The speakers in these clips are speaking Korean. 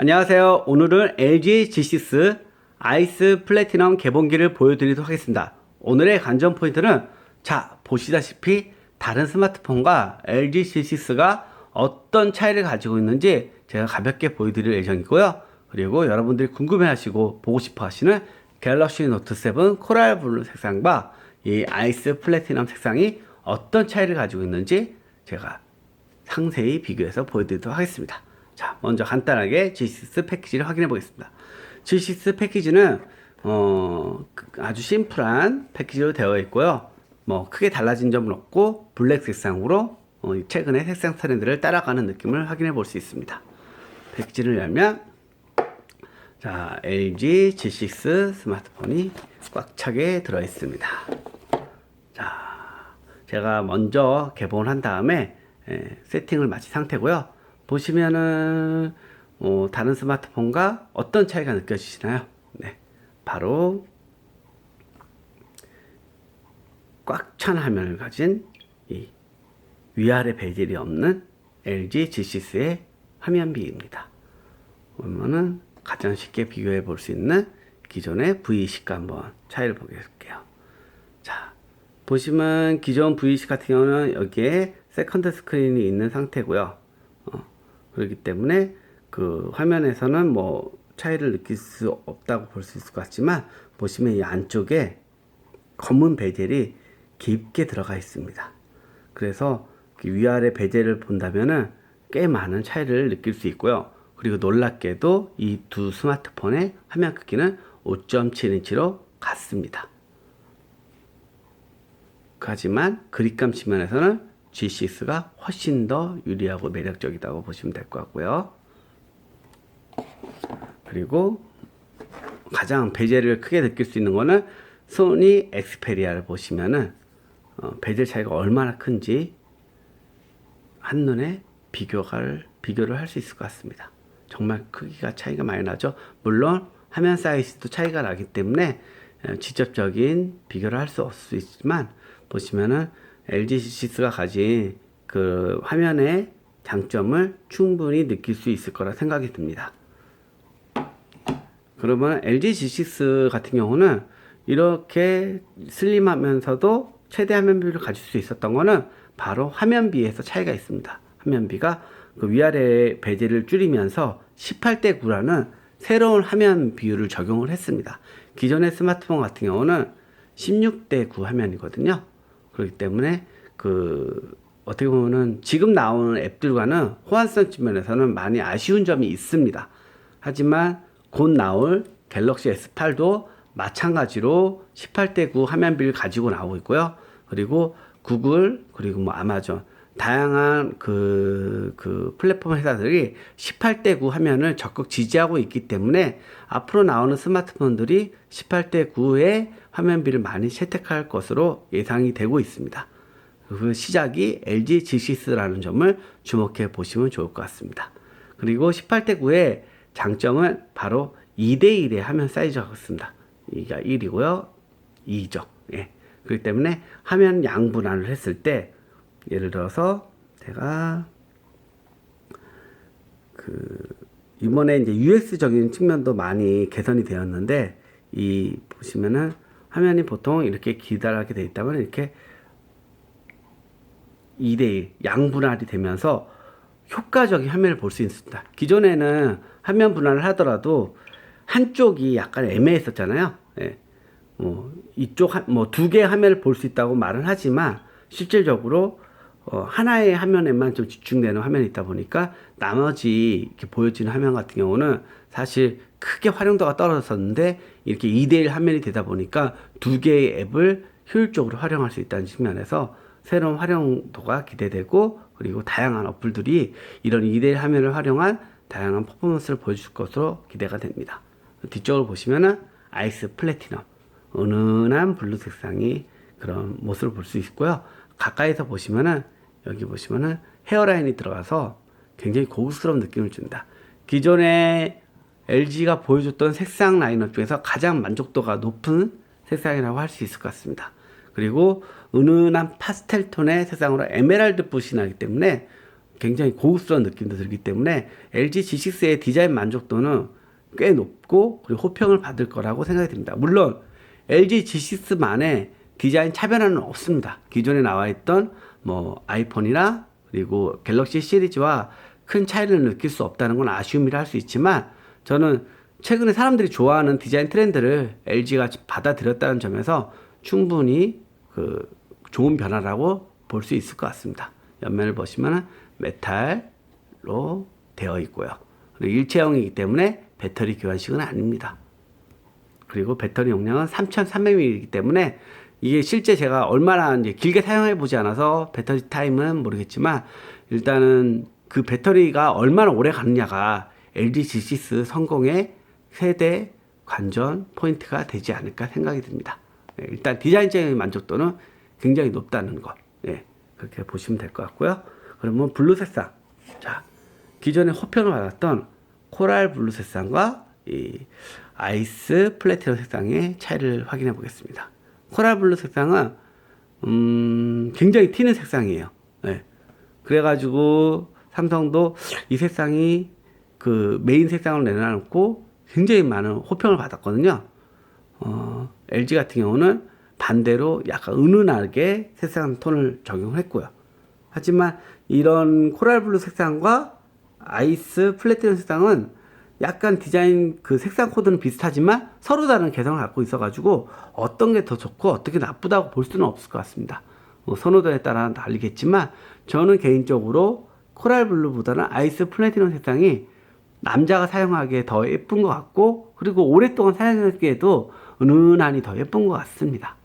안녕하세요. 오늘은 LG G6 아이스 플래티넘 개봉기를 보여드리도록 하겠습니다. 오늘의 관전 포인트는 보시다시피 다른 스마트폰과 LG G6가 어떤 차이를 가지고 있는지 제가 가볍게 보여드릴 예정이고요. 그리고 여러분들이 궁금해하시고 보고 싶어 하시는 갤럭시 노트 7 코랄 블루 색상과 이 아이스 플래티넘 색상이 어떤 차이를 가지고 있는지 제가 상세히 비교해서 보여드리도록 하겠습니다. 자, 먼저 간단하게 G6 패키지를 확인해 보겠습니다. G6 패키지는 아주 심플한 패키지로 되어 있고요. 크게 달라진 점은 없고 블랙 색상으로 최근의 색상 트렌드를 따라가는 느낌을 확인해 볼 수 있습니다. 패키지를 열면 LG G6 스마트폰이 꽉 차게 들어 있습니다. 제가 먼저 개봉을 한 다음에 세팅을 마친 상태고요. 보시면은 다른 스마트폰과 어떤 차이가 느껴지시나요? 네, 바로 꽉 찬 화면을 가진 이 위아래 베젤이 없는 LG G6의 화면비입니다. 보면은 가장 쉽게 비교해 볼 수 있는 기존의 V20과 한번 차이를 보겠게요. 자, 보시면 기존 V20 같은 경우는 여기에 세컨드 스크린이 있는 상태고요. 그렇기 때문에 그 화면에서는 차이를 느낄 수 없다고 볼 수 있을 것 같지만, 보시면 이 안쪽에 검은 베젤이 깊게 들어가 있습니다. 그래서 위아래 베젤을 본다면은 꽤 많은 차이를 느낄 수 있고요. 그리고 놀랍게도 이 두 스마트폰의 화면 크기는 5.7인치로 같습니다. 하지만 그립감 측면에서는 G6가 훨씬 더 유리하고 매력적이라고 보시면 될 것 같고요. 그리고 가장 베젤을 크게 느낄 수 있는 거는 소니 엑스페리아를 보시면은 베젤 차이가 얼마나 큰지 한눈에 비교를 할 수 있을 것 같습니다. 정말 크기가 차이가 많이 나죠. 물론 화면 사이즈도 차이가 나기 때문에 직접적인 비교를 할 수 없을 수 있지만, 보시면은 LG G6가 가진 그 화면의 장점을 충분히 느낄 수 있을 거라 생각이 듭니다. 그러면 LG G6 같은 경우는 이렇게 슬림하면서도 최대 화면비를 가질 수 있었던 거는 바로 화면비에서 차이가 있습니다. 화면비가 그 위아래 베젤을 줄이면서 18대 9라는 새로운 화면 비율을 적용을 했습니다. 기존의 스마트폰 같은 경우는 16대 9 화면이거든요. 그렇기 때문에 어떻게 보면은 지금 나오는 앱들과는 호환성 측면에서는 많이 아쉬운 점이 있습니다. 하지만 곧 나올 갤럭시 S8도 마찬가지로 18대 9 화면비를 가지고 나오고 있고요. 그리고 구글, 그리고 아마존, 다양한 플랫폼 회사들이 18대 9 화면을 적극 지지하고 있기 때문에 앞으로 나오는 스마트폰들이 18대 9의 화면비를 많이 채택할 것으로 예상이 되고 있습니다. 그 시작이 LG G6라는 점을 주목해 보시면 좋을 것 같습니다. 그리고 18대 9의 장점은 바로 2대1의 화면 사이즈가 같습니다. 이가 1이고요. 2죠. 예. 그렇기 때문에 화면 양분할을 했을 때, 예를 들어서 제가 이번에 이제 UX적인 측면도 많이 개선이 되었는데, 보시면은 화면이 보통 이렇게 기다랗게 되어 있다면 이렇게 2대1 양분할이 되면서 효과적인 화면을 볼 수 있습니다. 기존에는 화면 분할을 하더라도 한쪽이 약간 애매했었잖아요. 예. 이쪽 두 개의 화면을 볼 수 있다고 말은 하지만 실질적으로 하나의 화면에만 좀 집중되는 화면이 있다 보니까 나머지 이렇게 보여지는 화면 같은 경우는 사실 크게 활용도가 떨어졌었는데, 이렇게 2대1 화면이 되다 보니까 두 개의 앱을 효율적으로 활용할 수 있다는 측면에서 새로운 활용도가 기대되고, 그리고 다양한 어플들이 이런 2대1 화면을 활용한 다양한 퍼포먼스를 보여줄 것으로 기대가 됩니다. 뒤쪽으로 보시면은 아이스 플래티넘, 은은한 블루 색상이 그런 모습을 볼 수 있고요. 가까이서 보시면은 여기 보시면은 헤어라인이 들어가서 굉장히 고급스러운 느낌을 준다. 기존에 LG가 보여줬던 색상 라인업 중에서 가장 만족도가 높은 색상이라고 할 수 있을 것 같습니다. 그리고 은은한 파스텔 톤의 색상으로 에메랄드 빛이 나기 때문에 굉장히 고급스러운 느낌도 들기 때문에 LG G6의 디자인 만족도는 꽤 높고 그리고 호평을 받을 거라고 생각이 듭니다. 물론 LG G6만의 디자인 차별화는 없습니다. 기존에 나와 있던 뭐 아이폰이나 그리고 갤럭시 시리즈와 큰 차이를 느낄 수 없다는 건 아쉬움이라 할 수 있지만, 저는 최근에 사람들이 좋아하는 디자인 트렌드를 LG가 받아들였다는 점에서 충분히 그 좋은 변화라고 볼 수 있을 것 같습니다. 옆면을 보시면 메탈로 되어 있고요. 그리고 일체형이기 때문에 배터리 교환식은 아닙니다. 그리고 배터리 용량은 3300mAh이기 때문에 이게 실제 제가 얼마나 이제 길게 사용해 보지 않아서 배터리 타임은 모르겠지만, 일단은 그 배터리가 얼마나 오래 가느냐가 LG G6 성공의 최대 관전 포인트가 되지 않을까 생각이 듭니다. 일단 디자인적인 만족도는 굉장히 높다는 것, 그렇게 보시면 될 것 같고요. 그러면 블루 색상, 자, 기존에 호평을 받았던 코랄 블루 색상과 이 아이스 플래티넘 색상의 차이를 확인해 보겠습니다. 코랄 블루 색상은 굉장히 튀는 색상이에요. 그래가지고 삼성도 이 색상이 그 메인 색상을 내놔놓고 굉장히 많은 호평을 받았거든요. LG 같은 경우는 반대로 약간 은은하게 색상 톤을 적용했고요. 하지만 이런 코랄 블루 색상과 아이스 플래티넘 색상은 약간 디자인 그 색상 코드는 비슷하지만 서로 다른 개성을 갖고 있어가지고 어떤 게 더 좋고 어떻게 나쁘다고 볼 수는 없을 것 같습니다. 뭐 선호도에 따라 다르겠지만 저는 개인적으로 코랄 블루보다는 아이스 플래티넘 색상이 남자가 사용하기에 더 예쁜 것 같고, 그리고 오랫동안 사용하기에도 은은하니 더 예쁜 것 같습니다.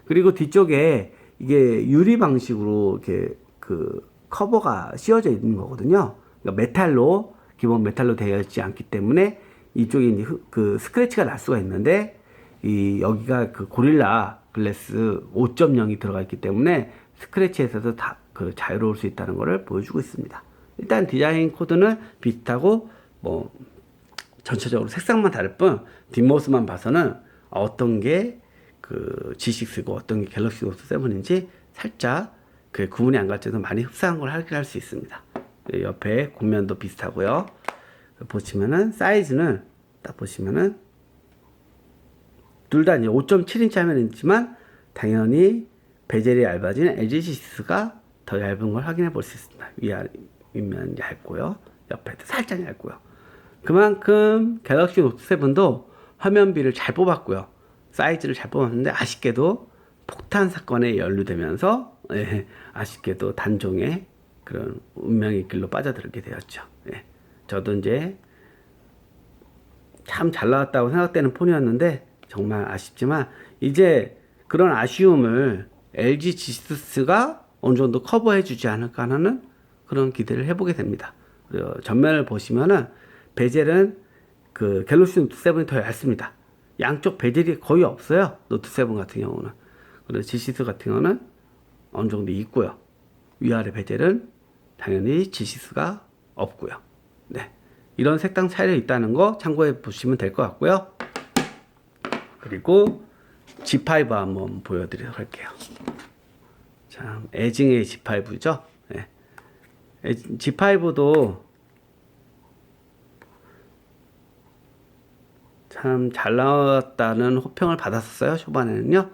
그리고 뒤쪽에 이게 유리 방식으로 이렇게 그 커버가 씌워져 있는 거거든요. 그러니까 메탈로, 기본 메탈로 되어 있지 않기 때문에 이쪽에 이제 그 스크래치가 날 수가 있는데, 이 여기가 그 고릴라 글래스 5.0이 들어가 있기 때문에 스크래치에서도 다 그 자유로울 수 있다는 것을 보여주고 있습니다. 일단 디자인 코드는 비슷하고 뭐 전체적으로 색상만 다를 뿐 뒷모습만 봐서는 어떤 게 그 G6고 어떤 게 갤럭시 노트 7인지 살짝 그 구분이 안 갈 정도 많이 흡사한 걸 확인할 수 있습니다. 옆에 곤면도 비슷하고요. 보시면은 사이즈는 딱 보시면은 둘 다 이제 5.7인치 화면이지만 당연히 베젤이 얇아진 LG G6가 더 얇은 걸 확인해 볼 수 있습니다. 윗면 얇고요. 옆에도 살짝 얇고요. 그만큼 갤럭시 노트 7도 화면비를 잘 뽑았고요. 사이즈를 잘 뽑았는데 아쉽게도 폭탄 사건에 연루되면서 아쉽게도 단종의 그런 운명의 길로 빠져들게 되었죠. 저도 이제 참 잘 나왔다고 생각되는 폰이었는데 정말 아쉽지만 이제 그런 아쉬움을 LG G6가 어느 정도 커버해 주지 않을까 하는 그런 기대를 해보게 됩니다. 그리고 전면을 보시면은 베젤은 그 갤럭시 노트 7이 더 얇습니다. 양쪽 베젤이 거의 없어요. 노트 7 같은 경우는. 그리고 G6 같은 경우는 어느 정도 있고요. 위아래 베젤은 당연히 G6가 없고요. 이런 색상 차이가 있다는 거 참고해 보시면 될 것 같고요. 그리고 G5 한번 보여드리도록 할게요. 참 애증의 G5죠. G5도 참 잘 나왔다는 호평을 받았었어요. 초반에는요.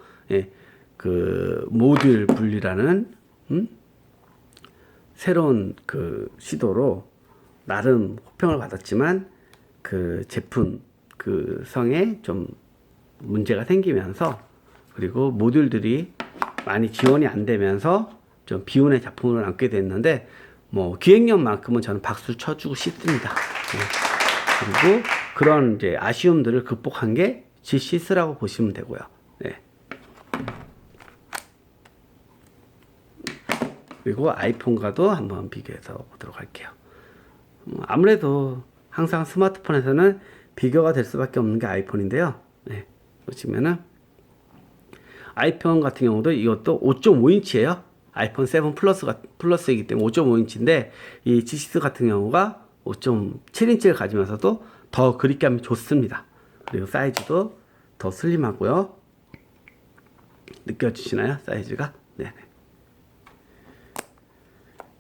그 모듈 분리라는 새로운 그 시도로 나름 호평을 받았지만 그 제품 그 성에 좀 문제가 생기면서, 그리고 모듈들이 많이 지원이 안 되면서 좀 비운의 작품을 남게 됐는데, 뭐 기획력만큼은 저는 박수 쳐주고 싶습니다. 그리고 그런 이제 아쉬움들을 극복한 게 G6라고 보시면 되고요. 그리고 아이폰과도 한번 비교해서 보도록 할게요. 아무래도 항상 스마트폰에서는 비교가 될 수밖에 없는 게 아이폰인데요. 보시면은 아이폰 같은 경우도 이것도 5.5인치예요. 아이폰 7 플러스이기 때문에 5.5인치인데 이 G6 같은 경우가 5.7인치를 가지면서도 더 그립감이 좋습니다. 그리고 사이즈도 더 슬림하고요. 느껴지시나요? 사이즈가?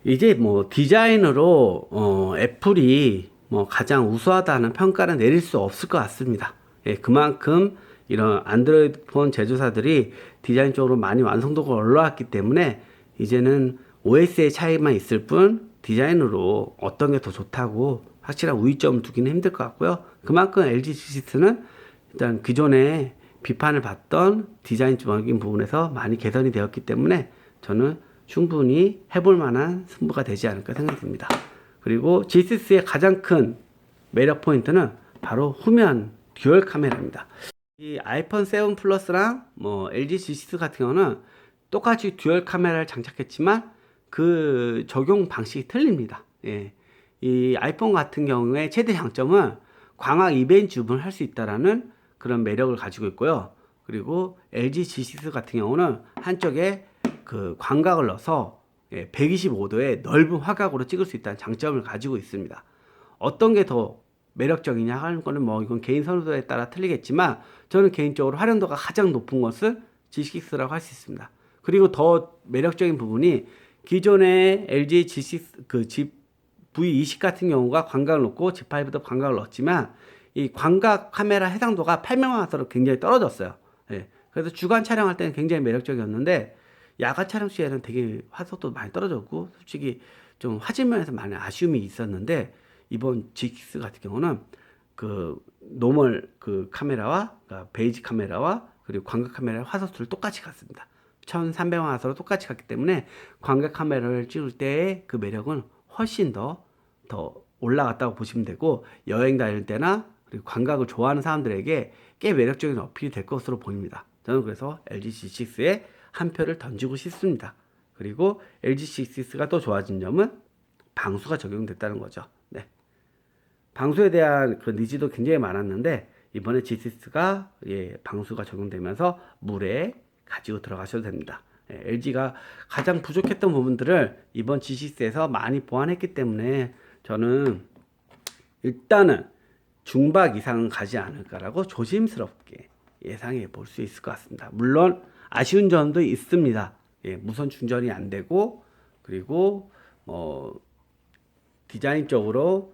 이제 뭐 디자인으로 애플이 뭐 가장 우수하다는 평가를 내릴 수 없을 것 같습니다. 예, 그만큼 이런 안드로이드 폰 제조사들이 디자인 쪽으로 많이 완성도가 올라왔기 때문에 이제는 OS의 차이만 있을 뿐 디자인으로 어떤 게 더 좋다고 확실한 우위점을 두기는 힘들 것 같고요. 그만큼 LG G6는 일단 기존에 비판을 받던 디자인적인 부분에서 많이 개선이 되었기 때문에 저는 충분히 해볼 만한 승부가 되지 않을까 생각이 듭니다. 그리고 G6의 가장 큰 매력 포인트는 바로 후면 듀얼 카메라입니다. 이 아이폰 7 플러스랑 뭐 LG G6 같은 경우는 똑같이 듀얼 카메라를 장착했지만 그 적용 방식이 틀립니다. 예. 이 아이폰 같은 경우에 최대 장점은 광학 이벤트 줌을 할 수 있다라는 그런 매력을 가지고 있고요. 그리고 LG G6 같은 경우는 한쪽에 그 광각을 넣어서 125도의 넓은 화각으로 찍을 수 있다는 장점을 가지고 있습니다. 어떤 게 더 매력적이냐 하는 거는 뭐 이건 개인 선호도에 따라 틀리겠지만 저는 개인적으로 활용도가 가장 높은 것은 G6라고 할 수 있습니다. 그리고 더 매력적인 부분이 기존의 LG G6 그 V20 같은 경우가 광각을 넣고 G5도 광각을 넣었지만 이 광각 카메라 해상도가 8명화소로 굉장히 떨어졌어요. 예. 그래서 주간 촬영할 때는 굉장히 매력적이었는데 야간 촬영 시에는 되게 화소도 많이 떨어졌고 솔직히 좀 화질면에서 많은 아쉬움이 있었는데 이번 G6 같은 경우는 그 노멀 그 카메라와 그러니까 베이지 카메라와 그리고 광각 카메라의 화소수를 똑같이 갔습니다. 1300화소로 똑같이 갔기 때문에 광각 카메라를 찍을 때의 그 매력은 훨씬 더 올라갔다고 보시면 되고 여행 다닐 때나 그리고 광각을 좋아하는 사람들에게 꽤 매력적인 어필이 될 것으로 보입니다. 저는 그래서 LG G6에 한 표를 던지고 싶습니다. 그리고 LG G6가 또 좋아진 점은 방수가 적용됐다는 거죠. 네. 방수에 대한 그 니즈도 굉장히 많았는데 이번에 G6가 방수가 적용되면서 물에 가지고 들어가셔도 됩니다. LG가 가장 부족했던 부분들을 이번 G6에서 많이 보완했기 때문에 저는 일단은 중박 이상은 가지 않을까라고 조심스럽게 예상해 볼 수 있을 것 같습니다. 물론 아쉬운 점도 있습니다. 무선 충전이 안 되고 그리고 디자인적으로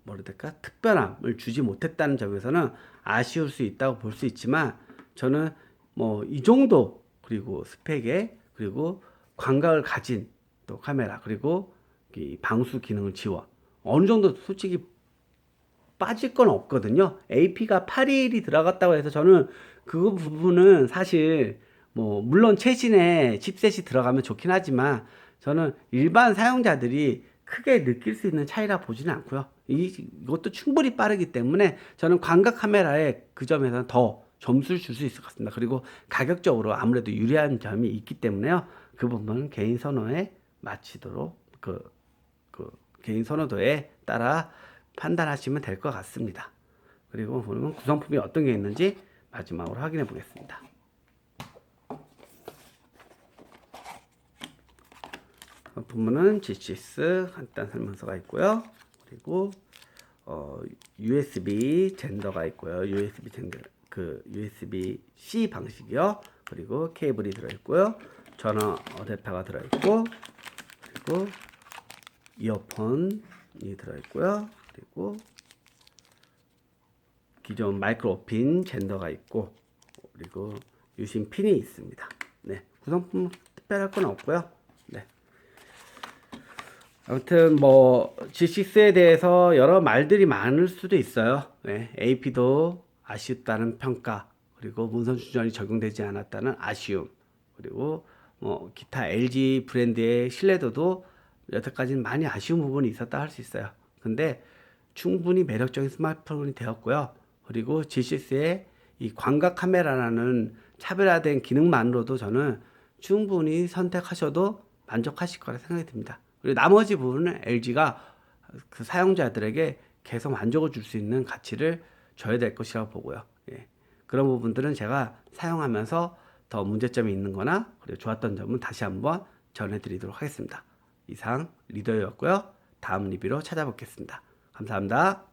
뭐랄까 특별함을 주지 못했다는 점에서는 아쉬울 수 있다고 볼 수 있지만 저는 뭐 이 정도 그리고 스펙에 그리고 광각을 가진 또 카메라 그리고 이 방수 기능을 지원 어느 정도 솔직히 빠질 건 없거든요. AP가 8일이 들어갔다고 해서 저는 그 부분은 사실 뭐 물론 최신의 칩셋이 들어가면 좋긴 하지만 저는 일반 사용자들이 크게 느낄 수 있는 차이라 보지는 않고요. 이것도 충분히 빠르기 때문에 저는 광각 카메라에 그 점에서는 더 점수를 줄 수 있을 것 같습니다. 그리고 가격적으로 아무래도 유리한 점이 있기 때문에요. 그 부분은 개인 선호에 맞추도록 그 개인 선호도에 따라 판단하시면 될 것 같습니다. 그리고 보면 구성품이 어떤 게 있는지 마지막으로 확인해 보겠습니다. 부분은 G6 간단 설명서가 있고요. 그리고 USB 젠더가 있고요. USB 젠더 USB-C 방식이요. 그리고 케이블이 들어있고요. 전원 어댑터가 들어있고 그리고 이어폰이 들어있고요. 그리고 기존 마이크로 핀 젠더가 있고 그리고 유심 핀이 있습니다. 네, 구성품 특별할 건 없고요. 네. 아무튼 뭐 G6에 대해서 여러 말들이 많을 수도 있어요. 네, AP도 아쉽다는 평가, 그리고 무선 충전이 적용되지 않았다는 아쉬움, 그리고 뭐 기타 LG 브랜드의 신뢰도도 여태까지는 많이 아쉬운 부분이 있었다 할 수 있어요. 근데 충분히 매력적인 스마트폰이 되었고요. 그리고 G6의 이 광각 카메라라는 차별화된 기능만으로도 저는 충분히 선택하셔도 만족하실 거라 생각이 듭니다. 그리고 나머지 부분은 LG가 그 사용자들에게 계속 만족을 줄 수 있는 가치를 줘야 될 것이라고 보고요. 그런 부분들은 제가 사용하면서 더 문제점이 있는 거나 그리고 좋았던 점은 다시 한번 전해드리도록 하겠습니다. 이상 리더였고요. 다음 리뷰로 찾아뵙겠습니다. 감사합니다.